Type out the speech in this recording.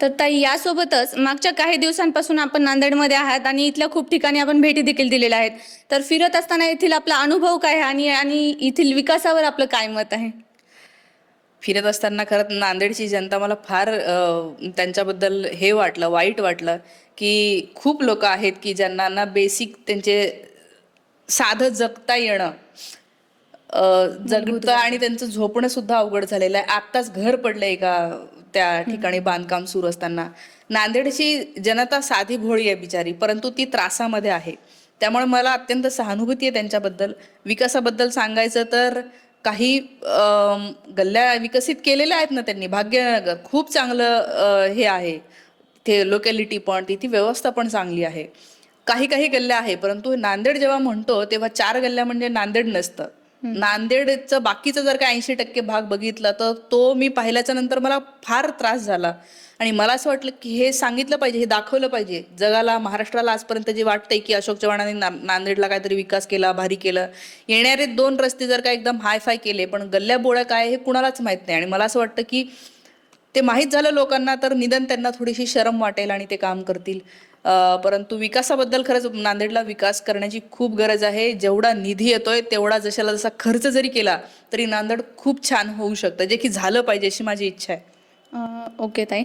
तर ताई, यासोबतच मागच्या काही दिवसांपासून आपण नांदेडमध्ये आहात आणि इथल्या खूप ठिकाणी आपण भेटी देखील दिलेल्या आहेत. तर फिरत असताना येथील आपला अनुभव काय आहे आणि आणि येथील विकासावर आपलं काय मत आहे? फिरत असताना खरंच नांदेडची जनता मला फार त्यांच्याबद्दल हे वाटलं, वाईट वाटलं, की खूप लोक आहेत की ज्यांना ना बेसिक त्यांचे साधं जगता येणं, मूलभूत जगता आणि गरजा. त्यांचं झोपणं सुद्धा अवघड झालेलं आहे. आत्ताच घर पडलंय का त्या ठिकाणी हं. बांधकाम सुरू असताना. नांदेडची जनता साधी भोळी आहे बिचारी, परंतु ती त्रासामध्ये आहे. त्यामुळे मला अत्यंत सहानुभूती आहे त्यांच्याबद्दल. विकासाबद्दल सांगायचं तर काही गल्ल्या विकसित केलेल्या आहेत ना त्यांनी. भाग्यनगर खूप चांगलं हे आहे, ते लोकॅलिटी पण तिथे व्यवस्था पण चांगली आहे. काही काही गल्ल्या आहे, परंतु नांदेड जेव्हा म्हणतो तेव्हा 4 गल्ल्या म्हणजे नांदेड नसतं. नांदेडचं बाकीचं जर का 80% भाग बघितला तर तो मी पाहिल्याच्या नंतर मला फार त्रास झाला. आणि मला असं वाटलं की हे सांगितलं पाहिजे, हे दाखवलं पाहिजे जगाला, महाराष्ट्राला. आजपर्यंत जे वाटतंय की अशोक चव्हाणांनी नांदेडला काहीतरी विकास केला, भारी केलं, येणारे 2 रस्ते जर का एकदम हाय फाय केले, पण गल्ल्या बोळ्या काय हे कुणालाच माहित नाही. आणि मला असं वाटतं की ते माहीत झालं लोकांना तर निदान त्यांना थोडीशी शरम वाटेल आणि ते काम करतील. परंतु विकासाबद्दल खरंच नांदेडला विकास करण्याची खूप गरज आहे. जेवढा निधी येतोय तेवढा जशाला जसा खर्च जरी केला तरी नांदेड खूप छान होऊ शकतं, जे की झालं पाहिजे अशी माझी इच्छा आहे. ओके ताई.